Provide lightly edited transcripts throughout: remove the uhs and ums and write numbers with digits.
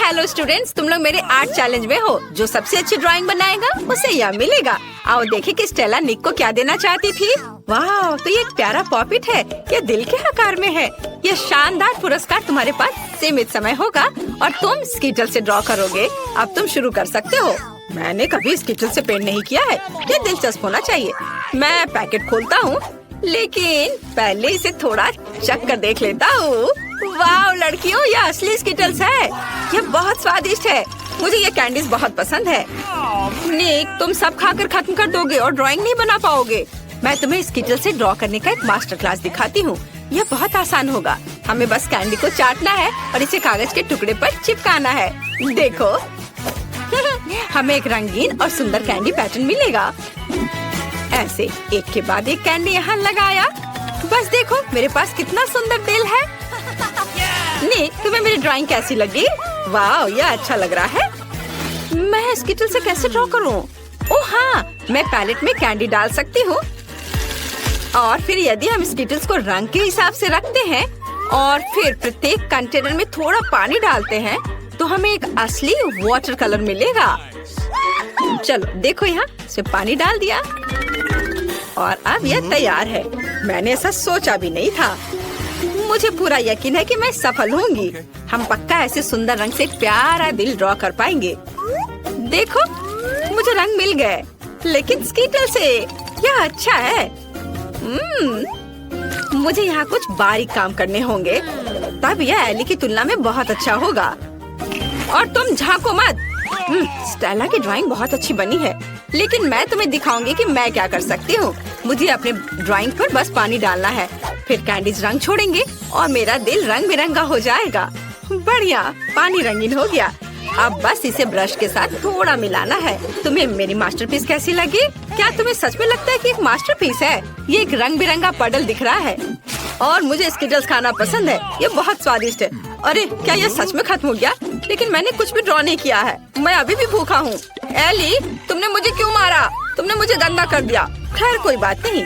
Hello students, तुम लोग मेरे आर्ट चैलेंज में हो। जो सबसे अच्छी ड्राइंग बनाएगा उसे यह मिलेगा। आओ देखें कि स्टेला निक को क्या देना चाहती थी। वाह, तो ये एक प्यारा पॉपिट है। ये दिल के आकार में है। ये शानदार पुरस्कार तुम्हारे पास सीमित समय होगा और तुम स्कीटल से ड्रॉ करोगे। अब तुम शुरू कर सकते हो। मैंने कभी स्कीटल से पेंट नहीं किया है। ये दिलचस्प होना चाहिए। मैं पैकेट खोलता हूँ, लेकिन पहले इसे थोड़ा चख कर देख लेता हूँ। वाह लड़कियों, यह असली स्कीटल्स है। यह बहुत स्वादिष्ट है। मुझे ये कैंडीज बहुत पसंद है। निक, तुम सब खाकर खत्म कर दोगे और ड्राइंग नहीं बना पाओगे। मैं तुम्हें स्कीटल से ड्रॉ करने का एक मास्टर क्लास दिखाती हूँ। यह बहुत आसान होगा। हमें बस कैंडी को चाटना है और इसे कागज के टुकड़े पर चिपकाना है। देखो हमें एक रंगीन और सुंदर कैंडी पैटर्न मिलेगा। ऐसे एक के बाद एक कैंडी यहाँ लगाया। बस देखो मेरे पास कितना सुंदर दिल है। निक, तुम्हें मेरी ड्राइंग कैसी लगी? वाह, यह अच्छा लग रहा है। मैं स्कीटल से कैसे ड्रॉ करूं? ओह हाँ, मैं पैलेट में कैंडी डाल सकती हूँ। और फिर यदि हम स्कीटल्स को रंग के हिसाब से रखते हैं और फिर प्रत्येक कंटेनर में थोड़ा पानी डालते हैं, तो हमें एक असली वाटर कलर मिलेगा। चलो देखो, यहाँ से पानी डाल दिया और अब यह तैयार है। मैंने ऐसा सोचा भी नहीं था। मुझे पूरा यकीन है कि मैं सफल होंगी। हम पक्का ऐसे सुंदर रंग से प्यारा दिल ड्रॉ कर पाएंगे। देखो, मुझे रंग मिल गए, लेकिन स्कीटल से यह अच्छा है। मुझे यहाँ कुछ बारीक काम करने होंगे, तब यह एली की तुलना में बहुत अच्छा होगा। और तुम झांको मत। स्टेला की ड्राइंग बहुत अच्छी बनी है, लेकिन मैं तुम्हें दिखाऊंगी कि मैं क्या कर सकती हूँ। मुझे अपने ड्राइंग पर बस पानी डालना है, फिर कैंडीज रंग छोड़ेंगे और मेरा दिल रंग बिरंगा हो जाएगा। बढ़िया, पानी रंगीन हो गया। अब बस इसे ब्रश के साथ थोड़ा मिलाना है। तुम्हें मेरी मास्टरपीस कैसी लगी? क्या तुम्हें सच में लगता है कि एक मास्टरपीस है? ये एक रंग बिरंगा पडल दिख रहा है और मुझे स्कीटल्स खाना पसंद है। ये बहुत स्वादिष्ट है। अरे क्या ये सच में खत्म हो गया? लेकिन मैंने कुछ भी ड्रॉ नहीं किया है। मैं अभी भी भूखा हूँ। एली, तुमने मुझे क्यों मारा? तुमने मुझे गंदा कर दिया। खैर कोई बात नहीं।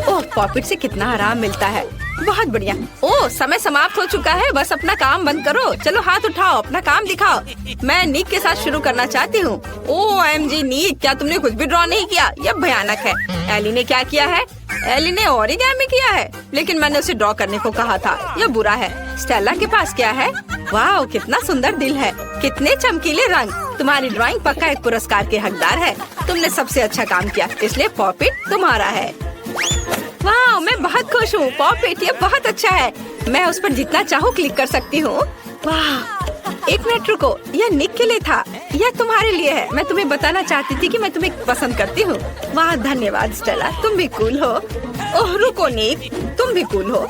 ओह, पॉपिट से कितना आराम मिलता है। बहुत बढ़िया। ओह, समय समाप्त हो चुका है। बस अपना काम बंद करो। चलो हाथ उठाओ, अपना काम दिखाओ। मैं निक के साथ शुरू करना चाहती हूँ। OMG निक, क्या तुमने कुछ भी ड्रॉ नहीं किया? यह भयानक है। एली ने क्या किया है? एली ने ओरिगामी किया है, लेकिन मैंने उसे ड्रॉ करने को कहा था। यह बुरा है। स्टेला के पास क्या है? वाह, कितना सुंदर दिल है, कितने चमकीले रंग। तुम्हारी ड्राइंग पक्का एक पुरस्कार के हकदार है। तुमने सबसे अच्छा काम किया, इसलिए पॉपिट तुम्हारा है। वाह, मैं बहुत खुश हूँ। पॉपिट ये बहुत अच्छा है। मैं उस पर जितना चाहूँ क्लिक कर सकती हूँ। वाह, एक मिनट रुको, यह निक के लिए था। यह तुम्हारे लिए है। मैं तुम्हें बताना चाहती थी कि मैं तुम्हें पसंद करती हूँ। वाह धन्यवाद स्टेला, तुम भी कूल हो। ओह रुको निक, तुम भी कूल हो।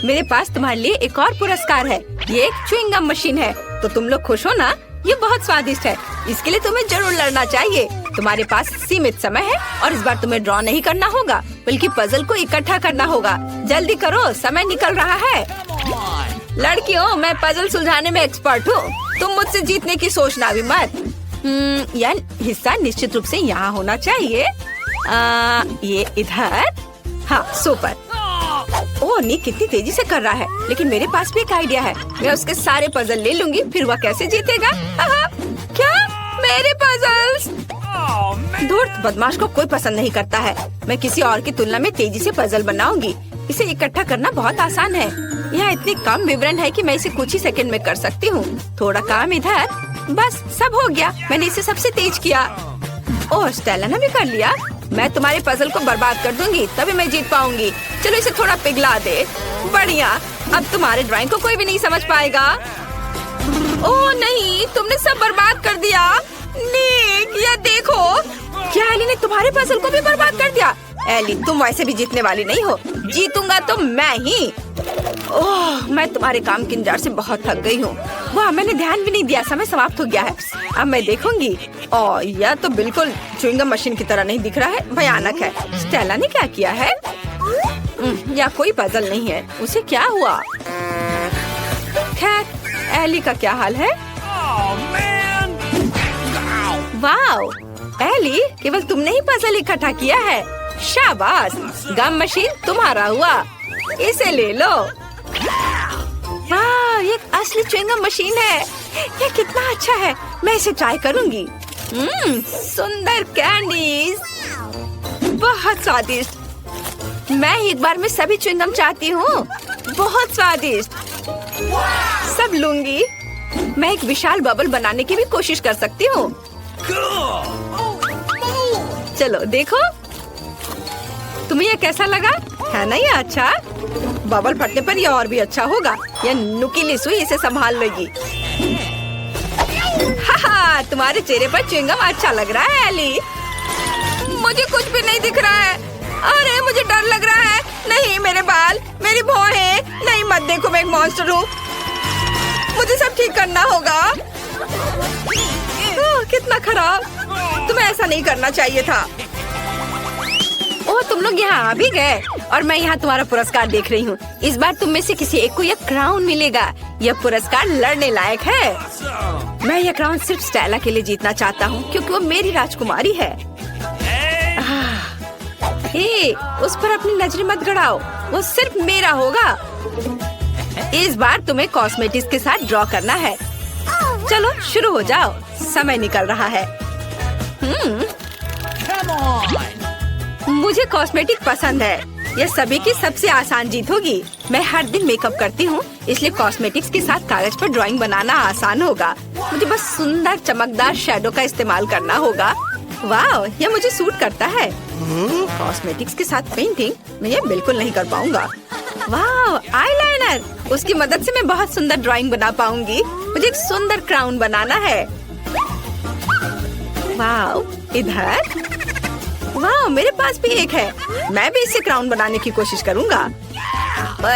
मेरे पास तुम्हारे लिए एक और पुरस्कार है। ये एक च्युइंगम मशीन है। तो तुम लोग खुश हो ना? ये बहुत स्वादिष्ट है। इसके लिए तुम्हें जरूर लड़ना चाहिए। तुम्हारे पास सीमित समय है और इस बार तुम्हें ड्रॉ नहीं करना होगा, बल्कि पजल को इकट्ठा करना होगा। जल्दी करो, समय निकल रहा है। लड़कियों, मैं पजल सुलझाने में एक्सपर्ट हूँ। तुम मुझसे जीतने की सोचना भी मत। यह हिस्सा निश्चित रूप से यहाँ होना चाहिए। ये इधर। हाँ, सुपर। ओह निक कितनी तेजी से कर रहा है, लेकिन मेरे पास भी एक आइडिया है। मैं उसके सारे पजल ले लूंगी, फिर वह कैसे जीतेगा? क्या मेरे पजल्स? धूर्त बदमाश को कोई पसंद नहीं करता है। मैं किसी और की तुलना में तेजी से पजल बनाऊंगी। इसे इकट्ठा करना बहुत आसान है। यहाँ इतने कम विवरण है कि मैं इसे कुछ ही सेकंड में कर सकती हूँ। थोड़ा काम इधर, बस सब हो गया। मैंने इसे सबसे तेज किया। ओह, स्टेला ने भी कर लिया। मैं तुम्हारे पजल को बर्बाद कर दूंगी, तभी मैं जीत पाऊंगी। चलो इसे थोड़ा पिघला दे। बढ़िया, अब तुम्हारे ड्राइंग को कोई भी नहीं समझ पाएगा। ओह नहीं, तुमने सब बर्बाद कर दिया। निक, यह देखो। क्या एली ने तुम्हारे पजल को भी बर्बाद कर दिया? एली, तुम वैसे भी जीतने वाली नहीं हो। जीतूंगा तो मैं ही। ओह, मैं तुम्हारे काम के इंतजार से बहुत थक गई हूँ। वाह, मैंने ध्यान भी नहीं दिया। समय समाप्त हो गया है। अब मैं देखूंगी। ओह, यह तो बिल्कुल च्युइंगम मशीन की तरह नहीं दिख रहा है। भयानक है। स्टेला ने क्या किया है? या कोई पजल नहीं है। उसे क्या हुआ? खैर, एली का क्या हाल है? वाह एली, केवल तुमने ही पजल इकट्ठा किया है। शाबाश, गम मशीन तुम्हारा हुआ। इसे ले लो। वाह, ये एक असली च्युइंगम मशीन है। ये कितना अच्छा है, मैं इसे ट्राई करूंगी। सुंदर कैंडीज, बहुत स्वादिष्ट। मैं एक बार में सभी च्युइंगम चाहती हूँ, बहुत स्वादिष्ट। सब लूंगी। मैं एक विशाल बबल बनाने की भी कोशिश कर सकती हूँ। चलो देखो, तुम्हें ये कैसा लगा? है ना ये अच्छा? बबल फटने पर ये और भी अच्छा होगा। ये नुकीली सुई इसे संभाल लेगी। हाहा, तुम्हारे चेहरे पर च्युइंगम अच्छा लग रहा है एली। मुझे कुछ भी नहीं दिख रहा है। अरे मुझे डर लग रहा है। नहीं, मेरे बाल, मेरी भौहें। नहीं, मत देखो, मैं एक मॉन्स्टर हूँ। मुझे सब ठीक करना होगा। कितना खराब। तुम्हें ऐसा नहीं करना चाहिए था। ओह, तुम लोग यहाँ आ भी गए और मैं यहाँ तुम्हारा पुरस्कार देख रही हूँ। इस बार तुम में से किसी एक को यह क्राउन मिलेगा। यह पुरस्कार लड़ने लायक है। मैं यह क्राउन सिर्फ स्टेला के लिए जीतना चाहता हूँ क्योंकि वो मेरी राजकुमारी है। हे, उस पर अपनी नजरें मत गड़ाओ, वो सिर्फ मेरा होगा। इस बार तुम्हें कॉस्मेटिक्स के साथ ड्रॉ करना है। चलो शुरू हो जाओ, समय निकल रहा है। मुझे कॉस्मेटिक पसंद है। यह सभी की सबसे आसान जीत होगी। मैं हर दिन मेकअप करती हूँ, इसलिए कॉस्मेटिक्स के साथ कागज पर ड्राइंग बनाना आसान होगा। मुझे बस सुंदर चमकदार शैडो का इस्तेमाल करना होगा। वाह, यह मुझे सूट करता है। कॉस्मेटिक्स के साथ पेंटिंग मैं ये बिल्कुल नहीं कर पाऊंगा। वाह, आईलाइनर, उसकी मदद से मैं बहुत सुंदर ड्राइंग बना पाऊंगी। मुझे एक सुंदर क्राउन बनाना है। वाह, इधर। वाह, मेरे पास भी एक है। मैं भी इससे क्राउन बनाने की कोशिश करूंगा।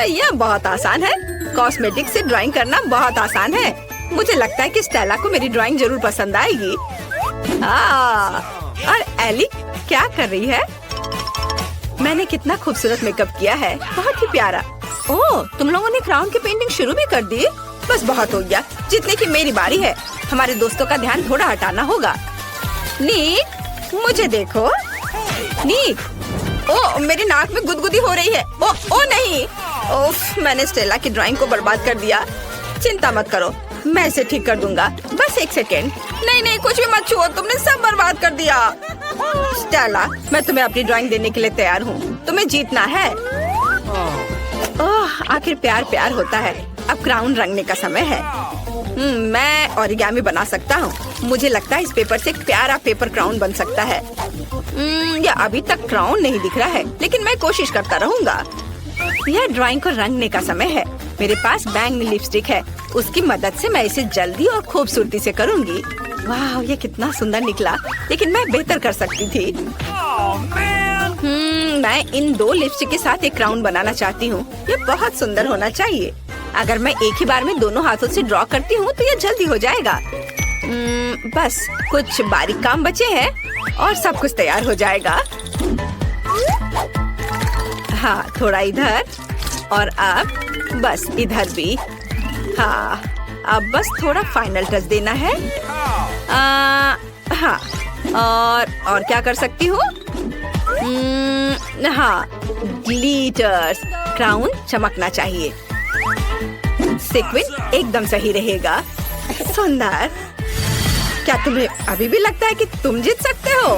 यह बहुत आसान है। कॉस्मेटिक्स से ड्राइंग करना बहुत आसान है। मुझे लगता है कि स्टेला को मेरी ड्राइंग जरूर पसंद आएगी। और एली क्या कर रही है? मैंने कितना खूबसूरत मेकअप किया है, बहुत ही प्यारा। ओह, तुम लोगों ने क्राउन की पेंटिंग शुरू भी कर दी? बस बहुत हो गया, जितने की मेरी बारी है। हमारे दोस्तों का ध्यान थोड़ा हटाना होगा। नीक, मुझे देखो। नीक, ओह, मेरी नाक में गुदगुदी हो रही है। ओह नहीं, ओफ, मैंने स्टेला की ड्राइंग को बर्बाद कर दिया। चिंता मत करो, मैं इसे ठीक कर दूंगा। बस एक सेकेंड। नहीं, कुछ भी मत छुओ, तुमने सब बर्बाद कर दिया। स्टेला, मैं तुम्हें अपनी ड्राइंग देने के लिए तैयार हूँ। तुम्हें जीतना है। ओह, आखिर प्यार होता है। अब क्राउन रंगने का समय है। मैं ओरिगामी बना सकता हूँ। मुझे लगता है इस पेपर से एक प्यारा पेपर क्राउन बन सकता है। यह अभी तक क्राउन नहीं दिख रहा है, लेकिन मैं कोशिश करता रहूंगा। यह ड्राइंग को रंगने का समय है। मेरे पास बैंगनी लिपस्टिक है, उसकी मदद से मैं इसे जल्दी और खूबसूरती से करूंगी। वाह, ये कितना सुंदर निकला, लेकिन मैं बेहतर कर सकती थी। मैं इन दो लिपस्टिक के साथ एक क्राउन बनाना चाहती हूँ। ये बहुत सुंदर होना चाहिए। अगर मैं एक ही बार में दोनों हाथों से ड्रॉ करती हूँ तो ये जल्दी हो जाएगा। बस कुछ बारीक काम बचे हैं और सब कुछ तैयार हो जाएगा। हाँ, थोड़ा इधर और अब बस इधर भी। हाँ, अब बस थोड़ा फाइनल टच देना है। हाँ, और क्या कर सकती हूँ? हाँ, ग्लिटर्स। क्राउन चमकना चाहिए। सीक्वेंस एकदम सही रहेगा। सुंदर। क्या तुम्हें अभी भी लगता है कि तुम जीत सकते हो?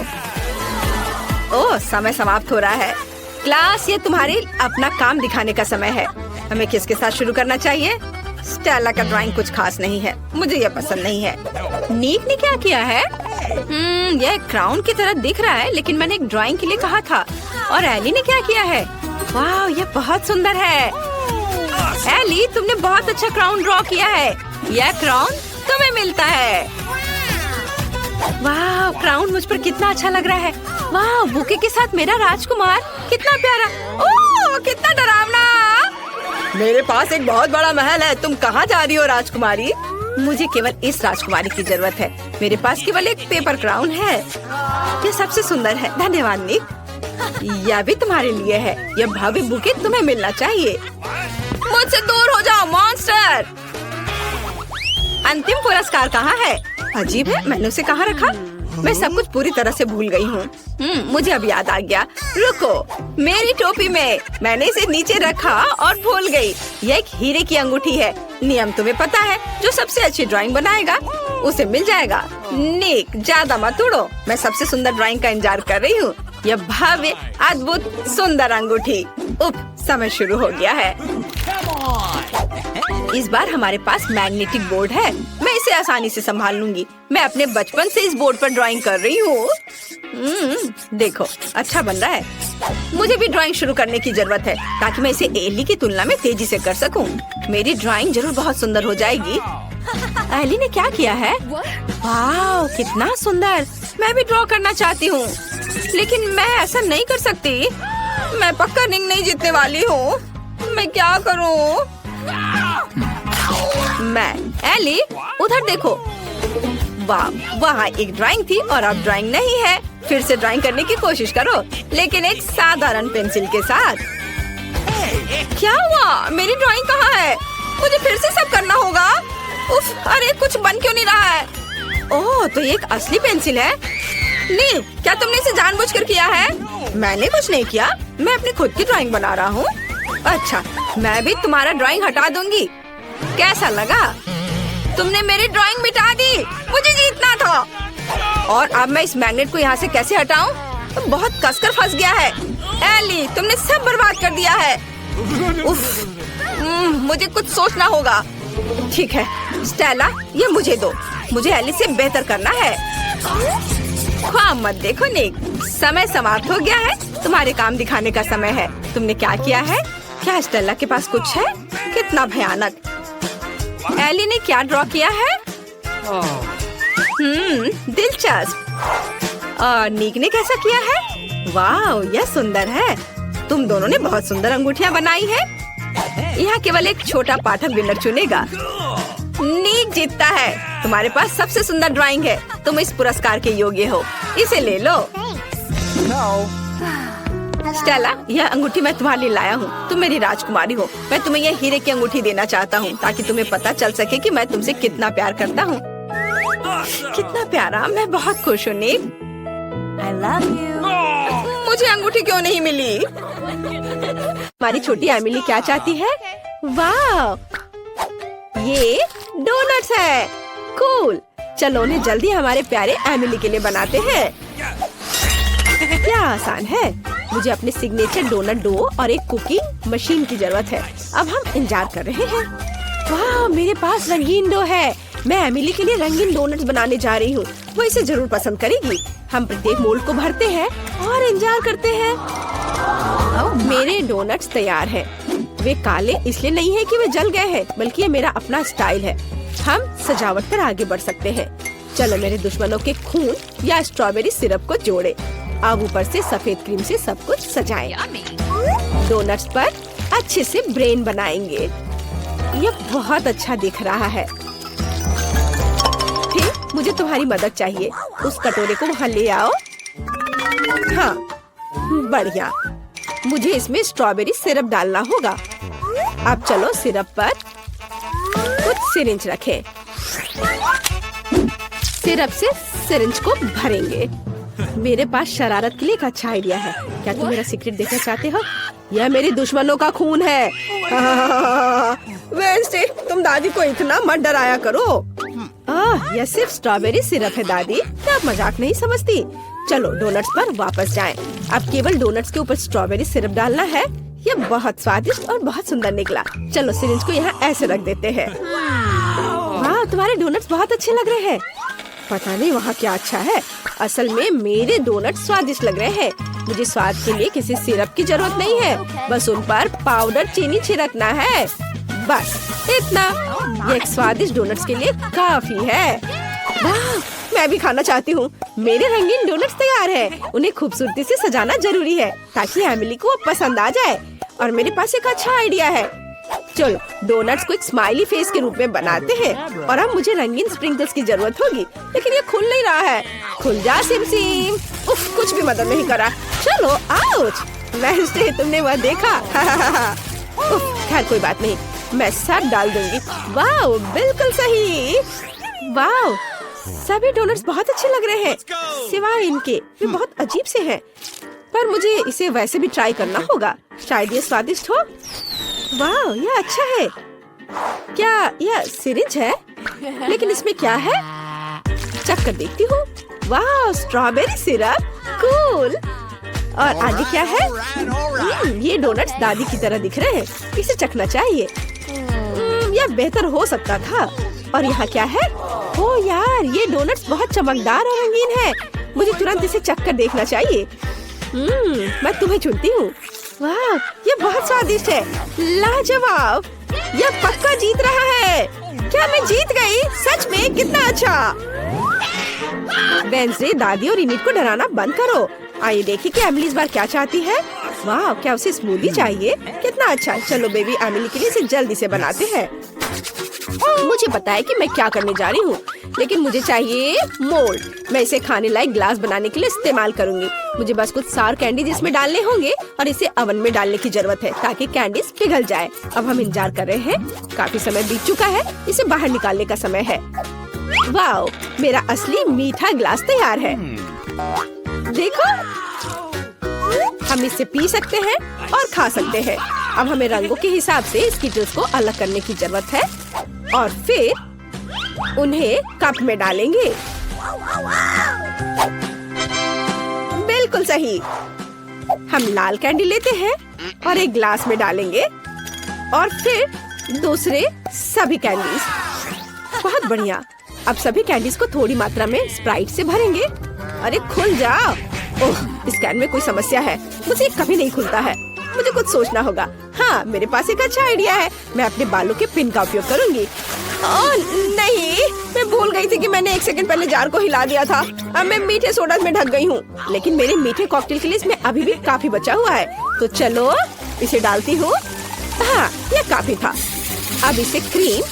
ओह, समय समाप्त हो रहा है। क्लास, ये तुम्हारे अपना काम दिखाने का समय है। हमें किसके साथ शुरू करना चाहिए? स्टेला का ड्राइंग कुछ खास नहीं है, मुझे यह पसंद नहीं है। नीक ने क्या किया है? यह क्राउन की तरह दिख रहा है, लेकिन मैंने एक ड्राइंग के लिए कहा था। और एली ने क्या किया है? वाह, यह बहुत सुंदर है। एली, तुमने बहुत अच्छा क्राउन ड्रॉ किया है। यह क्राउन तुम्हें मिलता है। वाह, क्राउन मुझ पर कितना अच्छा लग रहा है। वाह, बुके के साथ मेरा राजकुमार, कितना प्यारा। ओह, कितना डरावना। मेरे पास एक बहुत बड़ा महल है। तुम कहाँ जा रही हो राजकुमारी? मुझे केवल इस राजकुमारी की जरूरत है। मेरे पास केवल एक पेपर क्राउन है। ये सबसे सुंदर है। धन्यवाद निक। यह भी तुम्हारे लिए है। यह भव्य बुके तुम्हें मिलना चाहिए। मुझसे दूर हो जाओ मॉन्स्टर। अंतिम पुरस्कार कहाँ है? अजीब है, मैंने उसे कहाँ रखा? मैं सब कुछ पूरी तरह से भूल गई हूँ। मुझे अब याद आ गया। रुको, मेरी टोपी में मैंने इसे नीचे रखा और भूल गई। यह एक हीरे की अंगूठी है। नियम तुम्हें पता है, जो सबसे अच्छी ड्राइंग बनाएगा उसे मिल जाएगा। निक, ज्यादा मत उड़ो। मैं सबसे सुंदर ड्राइंग का इंतजार कर रही हूँ। यह भव्य, अद्भुत, सुंदर अंगूठी। समय शुरू हो गया है। इस बार हमारे पास मैग्नेटिक बोर्ड है। मैं इसे आसानी से संभाल लूंगी। मैं अपने बचपन से इस बोर्ड पर ड्राइंग कर रही हूँ। देखो, अच्छा बन रहा है। मुझे भी ड्राइंग शुरू करने की जरूरत है ताकि मैं इसे एली की तुलना में तेजी से कर सकूं। मेरी ड्राइंग जरूर बहुत सुंदर हो जाएगी। एली ने क्या किया है? वाह, कितना सुंदर! मैं भी ड्रॉ करना चाहती हूँ, लेकिन मैं ऐसा नहीं कर सकती। मैं पक्का रिंग नहीं जीतने वाली हूँ। मैं क्या करूँ? एली, उधर देखो। वाह, वहाँ एक ड्राइंग थी और अब ड्राइंग नहीं है। फिर से ड्राइंग करने की कोशिश करो, लेकिन एक साधारण पेंसिल के साथ। क्या हुआ? मेरी ड्राइंग कहाँ है? मुझे फिर से सब करना होगा। उफ, अरे कुछ बन क्यों नहीं रहा है? ओह, तो ये एक असली पेंसिल है। नहीं, क्या तुमने इसे जानबूझकर किया है? मैंने कुछ नहीं किया। मैं अपनी खुद की ड्राइंग बना रहा हूँ। अच्छा, मैं भी तुम्हारा ड्राइंग हटा दूंगी। कैसा लगा? तुमने मेरी ड्राइंग मिटा दी। मुझे जीतना था। और अब मैं इस मैग्नेट को यहाँ से कैसे हटाऊं? तो बहुत कसकर फंस गया है। एली, तुमने सब बर्बाद कर दिया है। उफ, मुझे कुछ सोचना होगा। ठीक है स्टेला, ये मुझे दो। मुझे एली से बेहतर करना है। हाँ, मत देखो निक, समय समाप्त हो गया है। तुम्हारे काम दिखाने का समय है। तुमने क्या किया है? क्या स्टेला के पास कुछ है? कितना भयानक! एली ने क्या ड्रॉ किया है? दिलचस्प। और निक ने कैसा किया है? वाह, यह सुंदर है। तुम दोनों ने बहुत सुंदर अंगूठियाँ बनाई है। यहाँ केवल एक छोटा पाठक विनर चुनेगा। निक जीतता है। तुम्हारे पास सबसे सुंदर ड्राइंग है। तुम इस पुरस्कार के योग्य हो। इसे ले लो। स्टेला, यह अंगूठी मैं तुम्हारे लिए लाया हूँ। तुम मेरी राजकुमारी हो। मैं तुम्हें यह हीरे की अंगूठी देना चाहता हूँ ताकि तुम्हें पता चल सके कि मैं तुमसे कितना प्यार करता हूँ। कितना प्यारा! मैं बहुत खुश हूँ निक। I love you. मुझे अंगूठी क्यों नहीं मिली? हमारी छोटी एमिली क्या चाहती है? वाह, ये डोनट्स है। कूल। चलो उन्हें जल्दी हमारे प्यारे एमिली के लिए बनाते हैं। क्या आसान है। मुझे अपने सिग्नेचर डोनट डो और एक कुकिंग मशीन की जरूरत है। अब हम इंतजार कर रहे हैं। वाह, मेरे पास रंगीन डो है। मैं एमिली के लिए रंगीन डोनट्स बनाने जा रही हूँ। वो इसे जरूर पसंद करेगी। हम प्रत्येक मोल्ड को भरते हैं और इंतजार करते हैं। मेरे डोनट्स तैयार हैं। वे काले इसलिए नहीं है कि वे जल गए हैं, बल्कि ये मेरा अपना स्टाइल है। हम सजावट पर आगे बढ़ सकते हैं। चलो मेरे दुश्मनों के खून या स्ट्रॉबेरी सिरप को जोड़े। अब ऊपर से सफेद क्रीम से सब कुछ सजाएं। डोनट्स पर अच्छे से ब्रेन बनाएंगे। यह बहुत अच्छा दिख रहा है। फिर मुझे तुम्हारी मदद चाहिए। उस कटोरे को वहाँ ले आओ। हाँ, बढ़िया। मुझे इसमें स्ट्रॉबेरी सिरप डालना होगा। अब चलो सिरप पर कुछ सिरिंज रखें। सिरप से सिरिंज को भरेंगे। मेरे पास शरारत के लिए एक अच्छा आइडिया है। क्या तुम मेरा सीक्रेट देखना चाहते हो? यह मेरे दुश्मनों का खून है। वेंसडे, तुम दादी को इतना मत डराया करो। यह सिर्फ स्ट्रॉबेरी सिरप है दादी। क्या आप मजाक नहीं समझती? चलो डोनट्स पर वापस जाएं। अब केवल डोनट्स के ऊपर स्ट्रॉबेरी सिरप डालना है। यह बहुत स्वादिष्ट और बहुत सुंदर निकला। चलो सिरिंज को यहाँ ऐसे रख देते हैं। वाह, तुम्हारे डोनट्स बहुत अच्छे लग रहे हैं। पता नहीं वहाँ क्या अच्छा है। असल में मेरे डोनट स्वादिष्ट लग रहे हैं। मुझे स्वाद के लिए किसी सिरप की जरूरत नहीं है। बस उन पर पाउडर चीनी छिड़कना है। बस इतना। ये एक स्वादिष्ट डोनट्स के लिए काफी है। वाह, मैं भी खाना चाहती हूँ। मेरे रंगीन डोनट्स तैयार हैं। उन्हें खूबसूरती से सजाना जरूरी है ताकि एमिली को वो पसंद आ जाए। और मेरे पास एक अच्छा आइडिया है। चलो डोनट्स को एक स्माइली फेस के रूप में बनाते हैं। और अब मुझे रंगीन स्प्रिंकल्स की जरूरत होगी, लेकिन ये खुल नहीं रहा है। खुल जा सिम सिम। उफ, कुछ भी मदद नहीं करा। चलो आउच। वेंसडे, तुमने वह देखा? उफ, खैर कोई बात नहीं, मैं सब डाल दूंगी। वाह, बिल्कुल सही। वाह, सभी डोनट्स बहुत अच्छे लग रहे हैं, सिवाय इनके, वे बहुत अजीब से हैं। पर मुझे इसे वैसे भी ट्राई करना होगा, शायद ये स्वादिष्ट हो। वाह, यह अच्छा है। क्या यह सिरिंज है? लेकिन इसमें क्या है? चख कर देखती हूँ। वाह, स्ट्रॉबेरी सिरप, कूल। और आगे क्या है? ये डोनट्स दादी की तरह दिख रहे हैं, इसे चखना चाहिए। यह बेहतर हो सकता था। और यहाँ क्या है? ओह यार, ये डोनट्स बहुत चमकदार और रंगीन है। मुझे तुरंत इसे चख कर देखना चाहिए। मैं तुम्हें चुनती हूँ। वाह, ये बहुत स्वादिष्ट है, लाजवाब। यह पक्का जीत रहा है। क्या मैं जीत गई? सच में? कितना अच्छा। वेंसडे, दादी और इनिट को डराना बंद करो। आइए देखिए कि एमिली इस बार क्या चाहती है। वाह, क्या उसे स्मूदी चाहिए? कितना अच्छा। चलो बेबी, एमिली के लिए इसे जल्दी से बनाते हैं। मुझे पता है कि मैं क्या करने जा रही हूँ, लेकिन मुझे चाहिए मोल्ड। मैं इसे खाने लायक ग्लास बनाने के लिए इस्तेमाल करूंगी। मुझे बस कुछ सार कैंडीज इसमें डालने होंगे और इसे ओवन में डालने की जरूरत है ताकि कैंडीज पिघल जाए। अब हम इंतजार कर रहे हैं। काफी समय बीत चुका है, इसे बाहर निकालने का समय है। वाओ, मेरा असली मीठा ग्लास तैयार है। देखो, हम इसे पी सकते हैं और खा सकते हैं। अब हमें रंगों के हिसाब से इसकी जूस को अलग करने की जरूरत है और फिर उन्हें कप में डालेंगे। बिल्कुल सही। हम लाल कैंडी लेते हैं और एक ग्लास में डालेंगे और फिर दूसरे सभी कैंडीज। बहुत बढ़िया। अब सभी कैंडीज को थोड़ी मात्रा में स्प्राइट से भरेंगे। अरे खुल जाओ। ओह, इस कैन में कोई समस्या है, मुझे कभी नहीं खुलता है। मुझे कुछ सोचना होगा। हाँ, मेरे पास एक अच्छा आइडिया है। मैं अपने बालों के पिन का उपयोग करूंगी। ओह नहीं, मैं भूल गई थी कि मैंने 1 सेकंड पहले जार को हिला दिया था। अब मैं मीठे सोडा में ढक गई हूँ, लेकिन मेरे मीठे कॉकटेल के लिए इसमें अभी भी काफी बचा हुआ है। तो चलो इसे डालती हूँ। हाँ, यह काफी था। अब इसे क्रीम,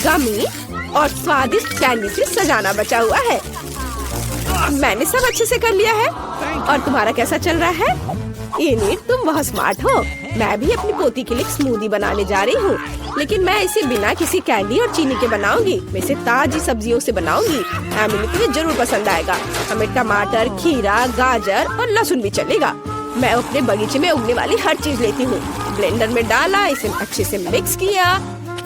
गमी और स्वादिष्ट कैंडी से सजाना बचा हुआ है। मैंने सब अच्छे से कर लिया है। और तुम्हारा कैसा चल रहा है? इनिट, तुम बहुत स्मार्ट हो। मैं भी अपनी पोती के लिए स्मूदी बनाने जा रही हूँ, लेकिन मैं इसे बिना किसी कैंडी और चीनी के बनाऊंगी। मैं इसे ताजी सब्जियों से बनाऊंगी। एमिली को ये जरूर पसंद आएगा। हमें टमाटर, खीरा, गाजर और लहसुन भी चलेगा। मैं अपने बगीचे में उगने वाली हर चीज लेती हूँ। ब्लेंडर में डाला, इसे अच्छे से मिक्स किया।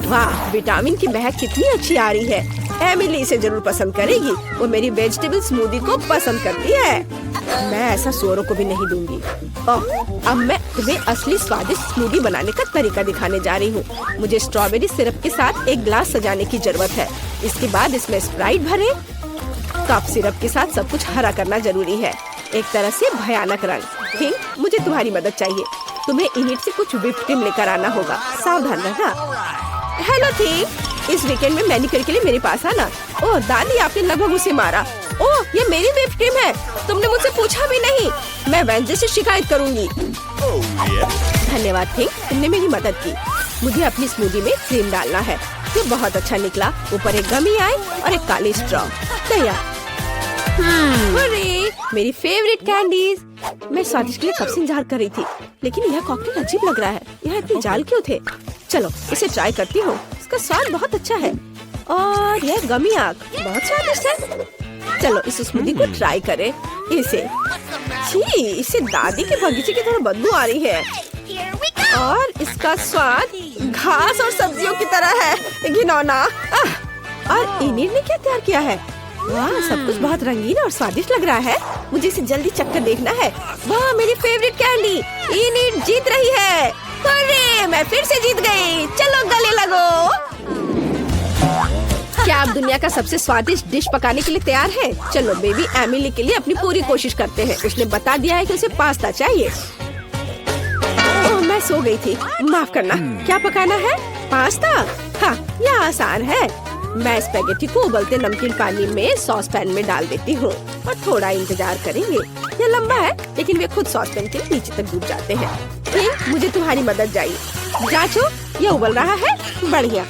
वाह, विटामिन की महक कितनी अच्छी आ रही है। एमिली इसे जरूर पसंद करेगी। वो मेरी वेजिटेबल स्मूदी को पसंद करती है। मैं ऐसा सुअरों को भी नहीं दूंगी। अब मैं तुम्हें असली स्वादिष्ट स्मूदी बनाने का तरीका दिखाने जा रही हूँ। मुझे स्ट्रॉबेरी सिरप के साथ एक ग्लास सजाने की जरूरत है। इसके बाद इसमें स्प्राइट भरे। कप सिरप के साथ सब कुछ हरा करना जरूरी है, एक तरह से भयानक रंग। थिंक, मुझे तुम्हारी मदद चाहिए। तुम्हें इनिट से कुछ व्हिप क्रीम लेकर आना होगा। सावधान रहना। हेलो थिंक, इस वीकेंड में मैनिक्योर के लिए मेरे पास आना। ओह दादी, आपने लगभग उसे मारा। ओह, ये मेरी व्हिप क्रीम है। तुमने मुझसे पूछा भी नहीं। मैं वेंसडे से शिकायत करूंगी। धन्यवाद थिंक, तुमने मेरी मदद की। मुझे अपनी स्मूदी में क्रीम डालना है। ये बहुत अच्छा निकला। ऊपर एक गमी आई और एक काली स्ट्रॉ तैयार। मेरी फेवरेट कैंडीज। मैं स्वादिष्ट के लिए कब से इंतजार कर रही थी, लेकिन यह कॉकटेल अजीब लग रहा है। यह इतने जाल क्यों थे? चलो इसे ट्राई करती हूँ। इसका स्वाद बहुत अच्छा है और यह गमी आग बहुत स्वादिष्ट है। चलो इस स्मूदी को ट्राई करें। इसे दादी के बगीचे की तरह बदबू आ रही है और इसका स्वाद घास और सब्जियों की तरह है। घिनौना। और इनिट ने क्या तैयार किया है? वाह, सब कुछ बहुत रंगीन और स्वादिष्ट लग रहा है। मुझे इसे जल्दी चखकर देखना है। वाह, मेरी फेवरेट कैंडी। इनिट जीत रही है। अरे, मैं फिर से जीत गई। चलो गले लगो। क्या आप दुनिया का सबसे स्वादिष्ट डिश पकाने के लिए तैयार हैं? चलो बेबी, एमिली के लिए अपनी पूरी कोशिश करते हैं। उसने बता दिया है कि उसे पास्ता चाहिए। ओह, मैं सो गई थी, माफ करना। क्या पकाना है? पास्ता? हाँ, यह आसान है। मैं स्पैगेटी को उबलते नमकीन पानी में सॉस पैन में डाल देती हूँ और थोड़ा इंतजार करेंगे। यह लंबा है, लेकिन वे खुद सॉस पैन के नीचे तक डूब जाते हैं। मुझे तुम्हारी मदद चाहिए। जांचो, यह उबल रहा है। बढ़िया।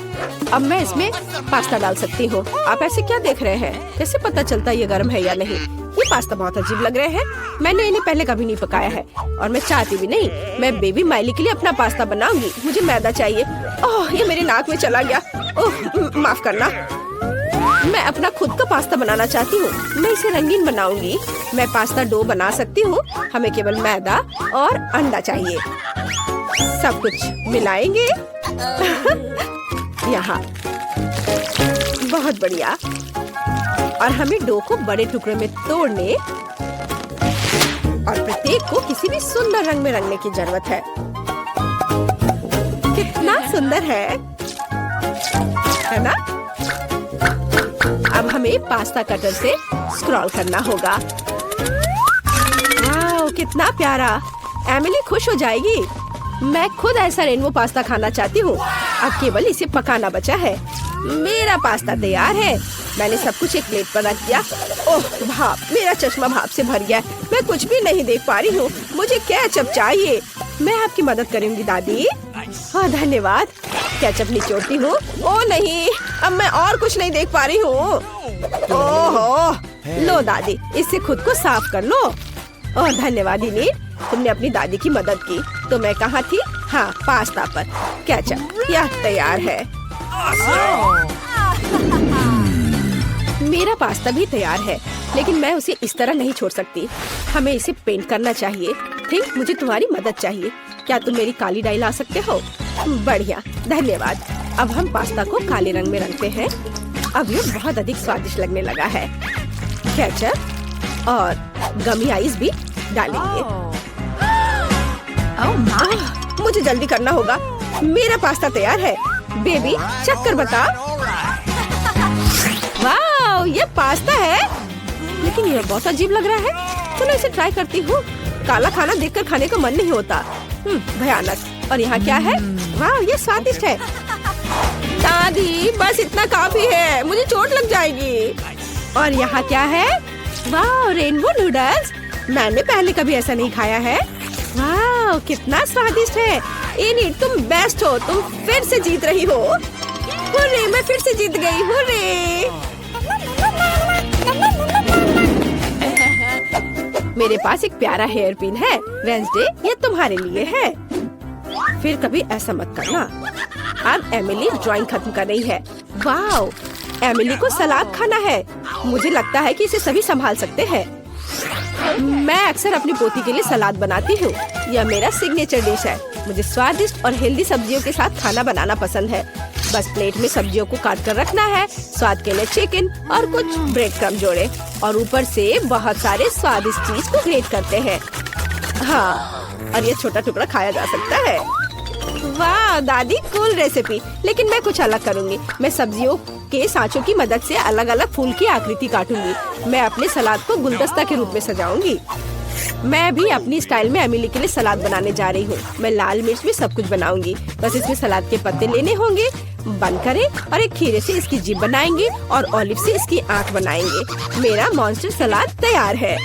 अब मैं इसमें पास्ता डाल सकती हूँ। आप ऐसे क्या देख रहे हैं? कैसे पता चलता ये गर्म है या नहीं? ये पास्ता बहुत अजीब लग रहे हैं। मैंने इन्हें पहले कभी नहीं पकाया है और मैं चाहती भी नहीं। मैं बेबी माइली के लिए अपना पास्ता बनाऊंगी। मुझे मैदा चाहिए। ओह, ये मेरे नाक में चला गया। ओह, माफ करना। मैं अपना खुद का पास्ता बनाना चाहती हूँ। मैं इसे रंगीन बनाऊंगी। मैं पास्ता डो बना सकती हूँ। हमें केवल मैदा और अंडा चाहिए। सब कुछ मिलाएंगे। यहाँ बहुत बढ़िया। और हमें डो को बड़े टुकड़े में तोड़ने और प्रत्येक को किसी भी सुंदर रंग में रंगने की जरूरत है। कितना सुंदर है ना? अब हमें पास्ता कटर से स्क्रॉल करना होगा। वाह, कितना प्यारा। एमिली खुश हो जाएगी। मैं खुद ऐसा रेनबो पास्ता खाना चाहती हूँ। अब केवल इसे पकाना बचा है। मेरा पास्ता तैयार है। मैंने सब कुछ एक प्लेट पर रख दिया। ओह भाप, मेरा चश्मा भाप से भर गया। मैं कुछ भी नहीं देख पा रही हूँ। मुझे केचप चाहिए। मैं आपकी मदद करूँगी दादी। हाँ धन्यवाद। केचप निचोड़ती हूँ। ओ नहीं, अब मैं और कुछ नहीं देख पा रही हूँ। ओहो, लो दादी, इससे खुद को साफ कर लो। ओह धन्यवाद इनी, तुमने अपनी दादी की मदद की। तो मैं कहाँ थी? हाँ, पास्ता पर। केचप यह तैयार है। मेरा पास्ता भी तैयार है, लेकिन मैं उसे इस तरह नहीं छोड़ सकती। हमें इसे पेंट करना चाहिए। थिंक, मुझे तुम्हारी मदद चाहिए। क्या तुम मेरी काली डाई ला सकते हो? बढ़िया, धन्यवाद। अब हम पास्ता को काले रंग में रंगते हैं। अब ये बहुत अधिक स्वादिष्ट लगने लगा है। केचप और गमी आइस भी डालेंगे। मुझे जल्दी करना होगा। मेरा पास्ता तैयार है। बेबी, चेक कर बता। वाह, ये पास्ता है, लेकिन ये बहुत अजीब लग रहा है। चलो इसे ट्राई करती हूँ। काला खाना देखकर खाने का मन नहीं होता। भयानक। और यहाँ क्या है? वाह, ये स्वादिष्ट है। दादी, बस इतना काफी है, मुझे चोट लग जाएगी। और यहाँ क्या है? वाह, रेनबो नूडल्स। मैंने पहले कभी ऐसा नहीं खाया है। वाह, कितना स्वादिष्ट है। इनी, तुम बेस्ट हो। तुम फिर से जीत रही हो। हुर्रे, मैं फिर से जीत गई। हुर्रे। मेरे पास एक प्यारा हेयर पिन है। वेंसडे, ये तुम्हारे लिए है। फिर कभी ऐसा मत करना। अब एमिली ड्राइंग खत्म कर रही है। वाओ, एमिली को सलाद खाना है। मुझे लगता है कि इसे सभी संभाल सकते हैं। मैं अक्सर अपनी पोती के लिए सलाद बनाती हूँ। यह मेरा सिग्नेचर डिश है। मुझे स्वादिष्ट और हेल्दी सब्जियों के साथ खाना बनाना पसंद है। बस प्लेट में सब्जियों को काट कर रखना है। स्वाद के लिए चिकन और कुछ ब्रेड क्रम्ब जोड़े और ऊपर से बहुत सारे स्वादिष्ट चीज को ग्रेट करते हैं। हाँ, और ये छोटा टुकड़ा खाया जा सकता है। वाह दादी, कूल रेसिपी। लेकिन मैं कुछ अलग करूँगी। मैं सब्जियों के सांचों की मदद से अलग अलग फूल की आकृति काटूंगी। मैं अपने सलाद को गुलदस्ता के रूप में सजाऊंगी। मैं भी अपनी स्टाइल में एमिली के लिए सलाद बनाने जा रही हूँ। मैं लाल मिर्च में सब कुछ बनाऊंगी। बस इसमें सलाद के पत्ते लेने होंगे। बंद करें और एक खीरे से इसकी जीभ बनाएंगे और ऑलिव से इसकी आंख बनाएंगे। मेरा मॉन्स्टर सलाद तैयार है।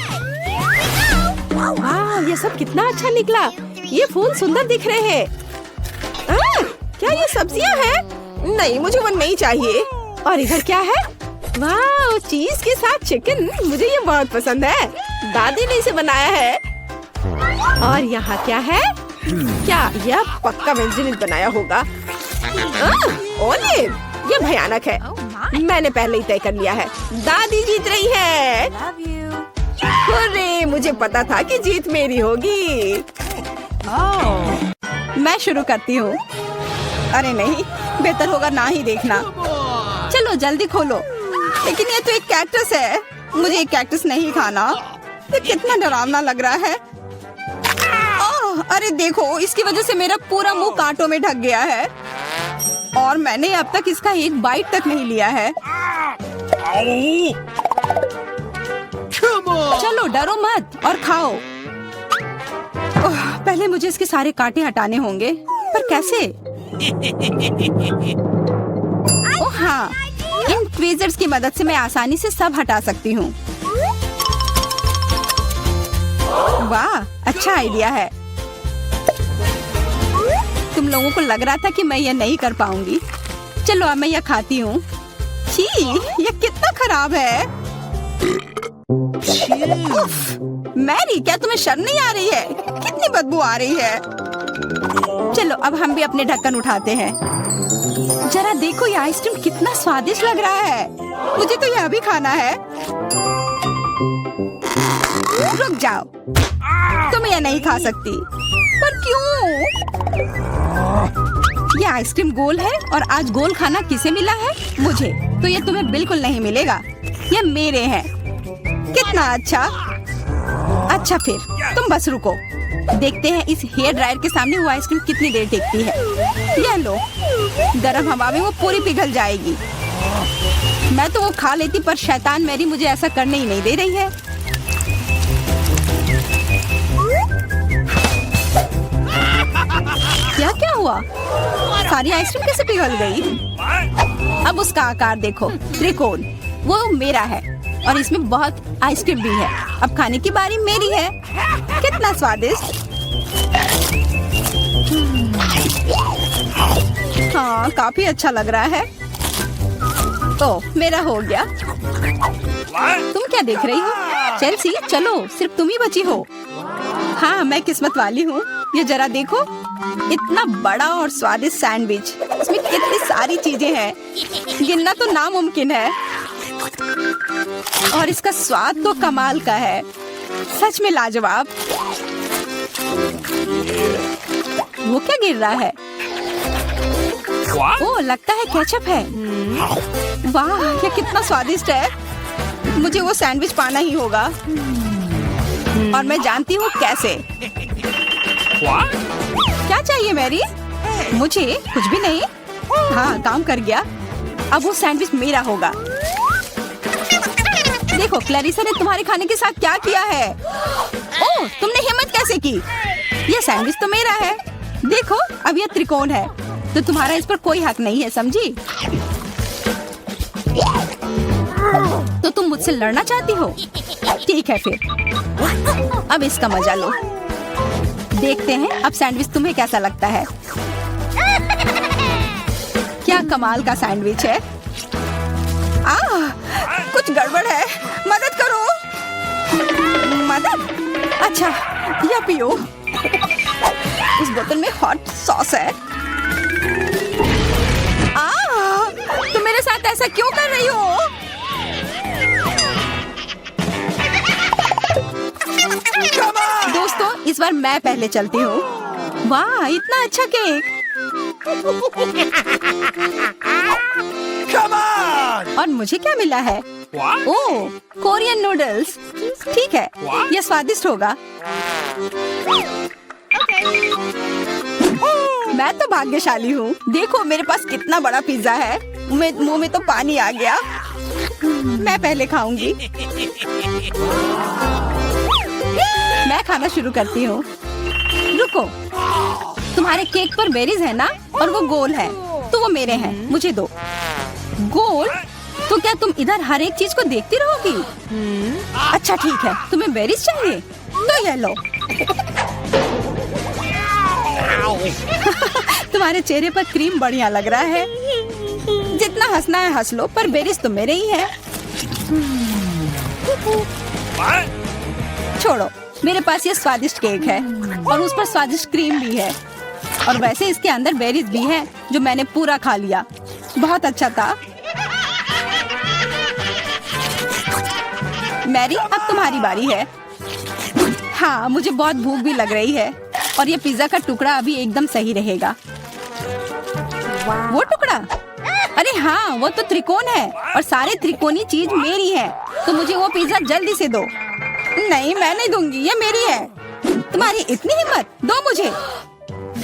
वाह, ये सब कितना अच्छा निकला। ये फूल सुंदर दिख रहे हैं। क्या ये सब्जियां हैं? नहीं, मुझे वो नहीं चाहिए। और इधर क्या है? वाह, चीज के साथ चिकन। मुझे ये बहुत पसंद है। दादी ने इसे बनाया है। और यहाँ क्या है? क्या यह पक्का वेंसडे ने बनाया होगा? ओलिव, ये भयानक है। मैंने पहले ही तय कर लिया है। दादी जीत रही है। अरे, मुझे पता था कि जीत मेरी होगी। मैं शुरू करती हूँ। अरे नहीं, बेहतर होगा ना ही देखना। चलो जल्दी खोलो। लेकिन ये तो एक कैक्टस है। मुझे एक कैक्टस नहीं खाना। ये कितना डरावना लग रहा है। ओह, अरे देखो, इसकी वजह से मेरा पूरा मुंह कांटों में ढक गया है और मैंने अब तक इसका एक बाइट तक नहीं लिया है। चलो डरो मत और खाओ। पहले मुझे इसके सारे कांटे हटाने होंगे, पर कैसे? ओह हाँ, इन ट्वीजर्स की मदद से मैं आसानी से सब हटा सकती हूँ। वाह, अच्छा आइडिया है। तुम लोगों को लग रहा था कि मैं यह नहीं कर पाऊंगी। चलो अब मैं यह खाती हूँ। छी, यह कितना खराब है। मैरी, क्या तुम्हें शर्म नहीं आ रही है? कितनी बदबू आ रही है। चलो अब हम भी अपने ढक्कन उठाते हैं। जरा देखो ये आइसक्रीम कितना स्वादिष्ट लग रहा है। मुझे तो ये अभी खाना है। रुक जाओ, तुम ये नहीं खा सकती। पर क्यों? ये आइसक्रीम गोल है और आज गोल खाना किसे मिला है? मुझे। तो ये तुम्हें बिल्कुल नहीं मिलेगा। ये मेरे हैं। कितना अच्छा। अच्छा फिर तुम बस रुको। देखते हैं इस हेयर ड्रायर के सामने वो आइसक्रीम कितनी देर टिकती है। ये लो, गरम हवा में वो पूरी पिघल जाएगी। मैं तो वो खा लेती, पर शैतान मैरी मुझे ऐसा करने ही नहीं दे रही है। क्या क्या हुआ? सारी आइसक्रीम कैसे पिघल गई? अब उसका आकार देखो, त्रिकोण। वो मेरा है और इसमें बहुत आइसक्रीम भी है। अब खाने की बारी मेरी है। कितना स्वादिष्ट। हाँ, काफी अच्छा लग रहा है। तो मेरा हो गया। तुम क्या देख रही हो? चेल्सी, चलो, सिर्फ तुम ही बची हो। हाँ, मैं किस्मत वाली हूँ। ये जरा देखो, इतना बड़ा और स्वादिष्ट सैंडविच। इसमें कितनी सारी चीजें हैं, गिनना तो नामुमकिन है। और इसका स्वाद तो कमाल का है, सच में लाजवाब। वो क्या गिर रहा है? ओह, लगता है केचप है। वाह, ये कितना स्वादिष्ट है। मुझे वो सैंडविच पाना ही होगा। और मैं जानती हूँ कैसे। क्या चाहिए मैरी? मुझे कुछ भी नहीं। हाँ, काम कर गया। अब वो सैंडविच मेरा होगा। देखो, क्लैरिसा ने तुम्हारे खाने के साथ क्या किया है। ओह, तुमने हिम्मत कैसे की? ये सैंडविच तो मेरा है। देखो, अब ये त्रिकोण है, तो तुम्हारा इस पर कोई हक नहीं है, समझी? तो तुम मुझसे लड़ना चाहती हो? ठीक है फिर, अब इसका मजा लो। देखते हैं अब सैंडविच तुम्हें कैसा लगता है। क्या कमाल का सैंडविच है। कुछ गड़बड़ है, मदद करो। मदद? अच्छा, या पियो। उस बोतल में हॉट सॉस है। तुम मेरे साथ ऐसा क्यों कर रही हो? दोस्तों, इस बार मैं पहले चलती हूँ। वाह, इतना अच्छा केक। और मुझे क्या मिला है? ओह, कोरियन नूडल्स। ठीक है, यह स्वादिष्ट होगा। मैं तो भाग्यशाली हूँ। देखो, मेरे पास कितना बड़ा पिज्जा है। मुंह में तो पानी आ गया। मैं पहले खाऊंगी। मैं खाना शुरू करती हूँ। रुको, तुम्हारे केक पर बेरीज है ना, और वो गोल है, तो वो मेरे हैं। मुझे दो। गोल? तो क्या तुम इधर हर एक चीज को देखती रहोगी? अच्छा ठीक है, तुम्हें बेरीज चाहिए तो ये लो। तुम्हारे चेहरे पर क्रीम बढ़िया लग रहा है। जितना हंसना है हंस लो, पर बेरीज तो मेरे ही है। छोड़ो, मेरे पास ये स्वादिष्ट केक है और उस पर स्वादिष्ट क्रीम भी है। और वैसे इसके अंदर बेरीज भी है, जो मैंने पूरा खा लिया। बहुत अच्छा था। मैरी, अब तुम्हारी बारी है। हाँ, मुझे बहुत भूख भी लग रही है और ये पिज्जा का टुकड़ा अभी एकदम सही रहेगा। वो टुकड़ा? अरे हाँ, वो तो त्रिकोण है और सारे त्रिकोणी चीज मेरी है, तो मुझे वो पिज्जा जल्दी से दो। नहीं, मैं नहीं दूंगी, ये मेरी है। तुम्हारी इतनी हिम्मत, दो मुझे।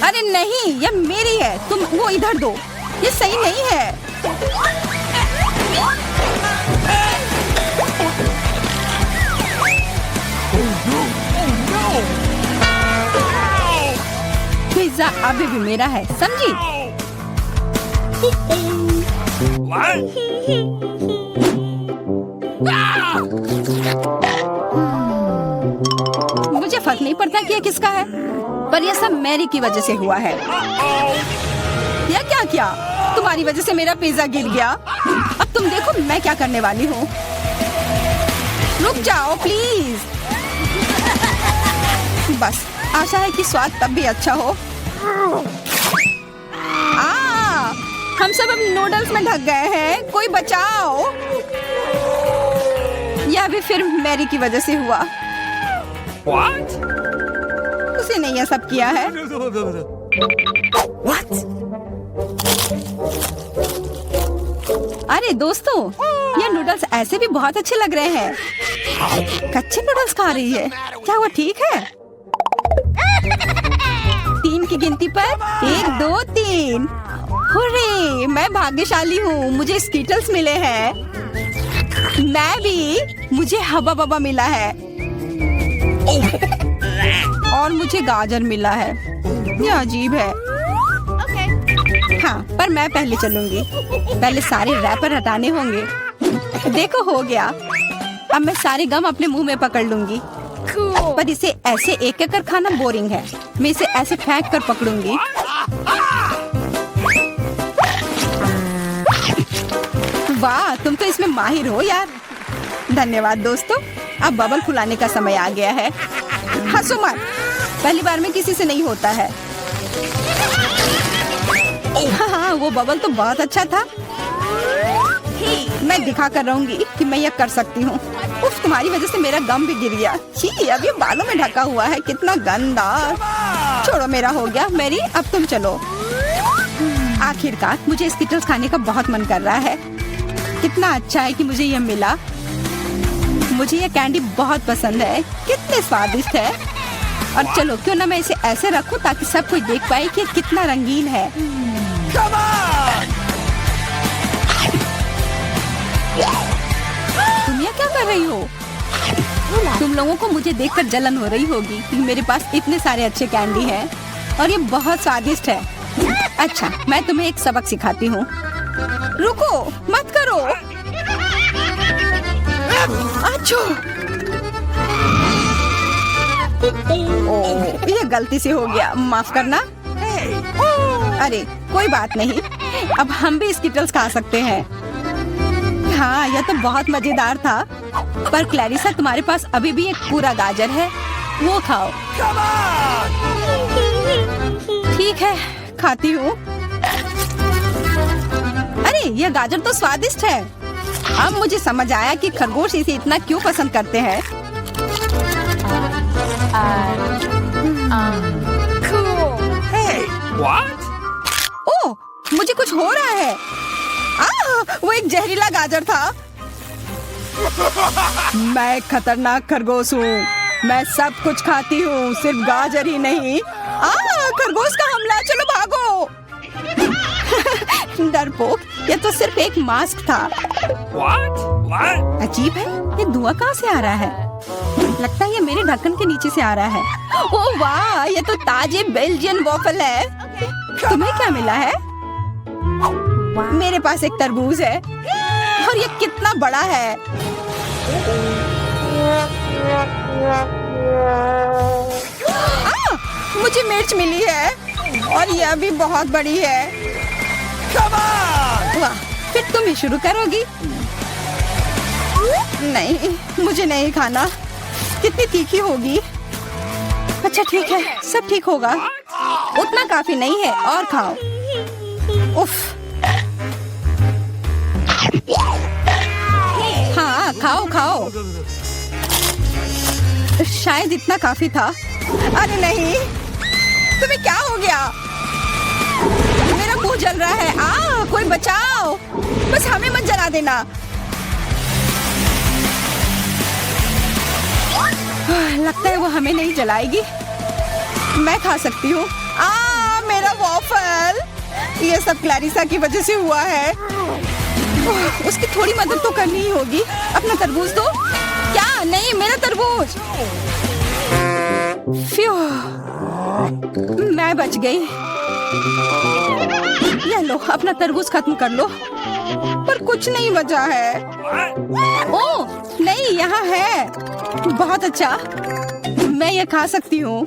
अरे नहीं, ये मेरी है, तुम वो इधर दो। ये सही नहीं है। पिज्जा अभी भी मेरा है, समझी? मुझे फर्क नहीं पड़ता कि ये किसका है, पर यह सब मैरी की वजह से हुआ है। यह क्या किया? तुम्हारी वजह से मेरा पिज्जा गिर गया। अब तुम देखो मैं क्या करने वाली हूँ। रुक जाओ प्लीज। बस, आशा है कि स्वाद तब भी अच्छा हो। हम सब अब नूडल्स में ढक गए हैं, कोई बचाओ। यह भी फिर मैरी की वजह से हुआ। What? उसी ने यह सब किया है। What? अरे दोस्तों, ये नूडल्स ऐसे भी बहुत अच्छे लग रहे हैं। कच्चे नूडल्स खा रही है, क्या वो ठीक है? 3 की गिनती पर 1 2 3। हुर्रे, मैं भाग्यशाली हूँ, मुझे स्कीटल्स मिले हैं। मैं भी, मुझे हवा बबा मिला है और मुझे गाजर मिला है। ये अजीब है। हाँ, पर मैं पहले चलूंगी। पहले सारे रैपर हटाने होंगे। देखो, हो गया। अब मैं सारे गम अपने मुंह में पकड़ लूंगी। पर इसे ऐसे एक एक कर खाना बोरिंग है। मैं इसे ऐसे फेंक कर पकड़ूंगी। वाह, तुम तो इसमें माहिर हो यार। धन्यवाद दोस्तों। अब बबल फुलाने का समय आ गया है। हंसो मत, पहली बार में किसी से नहीं होता है। हाँ, वो बबल तो बहुत अच्छा था। मैं दिखा कर रहूंगी कि मैं यह कर सकती हूँ। उफ, तुम्हारी वजह से मेरा गम भी गिर गया। छी, अब ये बालों में ढका हुआ है, कितना गंदा। छोड़ो, मेरा हो गया। मैरी, अब तुम चलो। आखिरकार मुझे स्कीटल्स खाने का बहुत मन कर रहा है। कितना अच्छा है कि मुझे यह मिला। मुझे यह कैंडी बहुत पसंद है, कितने स्वादिष्ट है। और चलो, क्यों ना मैं इसे ऐसे रखूं ताकि सब कोई देख पाए कि कितना रंगीन है। तुम ये क्या कर रही हो? तुम लोगों को मुझे देखकर जलन हो रही होगी कि मेरे पास इतने सारे अच्छे कैंडी हैं और ये बहुत स्वादिष्ट है। अच्छा, मैं तुम्हें एक सबक सिखाती हूँ। रुको, मत करो। अच्छो, ओह, ये गलती से हो गया, माफ करना। अरे कोई बात नहीं, अब हम भी स्कीटल्स खा सकते हैं। हाँ, यह तो बहुत मजेदार था। पर क्लैरिसा, तुम्हारे पास अभी भी एक पूरा गाजर है, वो खाओ। ठीक है, खाती हूँ। अरे, यह गाजर तो स्वादिष्ट है। अब मुझे समझ आया कि खरगोश इसे इतना क्यों पसंद करते हैं। Hey, what? ओह, मुझे कुछ हो रहा है। वो एक जहरीला गाजर था। मैं एक खतरनाक खरगोश हूँ। मैं सब कुछ खाती हूँ, सिर्फ गाजर ही नहीं। खरगोश का हमला, चलो भागो। डरपोक, ये तो सिर्फ एक मास्क था। What? What? अजीब है, ये धुआं कहाँ से आ रहा है? लगता है ये मेरे ढक्कन के नीचे से आ रहा है। ओह वाह, ये तो ताजे बेल्जियन वॉफल है। तुम्हें क्या मिला है? मेरे पास एक तरबूज है और ये कितना बड़ा है। मुझे मिर्च मिली है और यह भी बहुत बड़ी है। वाह, फिर तुम ही शुरू करोगी? नहीं, मुझे नहीं खाना। कितनी तीखी होगी। अच्छा ठीक है, सब ठीक होगा। उतना काफी नहीं है, और खाओ। उफ। हाँ, खाओ खाओ। शायद इतना काफी था। अरे नहीं, तुम्हें क्या हो गया? मेरा मुंह जल रहा है। कोई बचाओ, बस हमें मत जला देना। लगता है वो हमें नहीं जलाएगी। मैं खा सकती हूँ। मेरा वॉफल। ये सब क्लैरिसा की वजह से हुआ है। उसकी थोड़ी मदद तो करनी ही होगी। अपना तरबूज दो। क्या? नहीं, मेरा तरबूज। फ्यू, मैं बच गई। ये लो, अपना तरबूज खत्म कर लो। पर कुछ नहीं बचा है। ओह नहीं, यहाँ है। बहुत अच्छा, मैं ये खा सकती हूँ।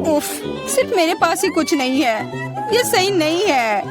उफ, सिर्फ मेरे पास ही कुछ नहीं है। ये सही नहीं है।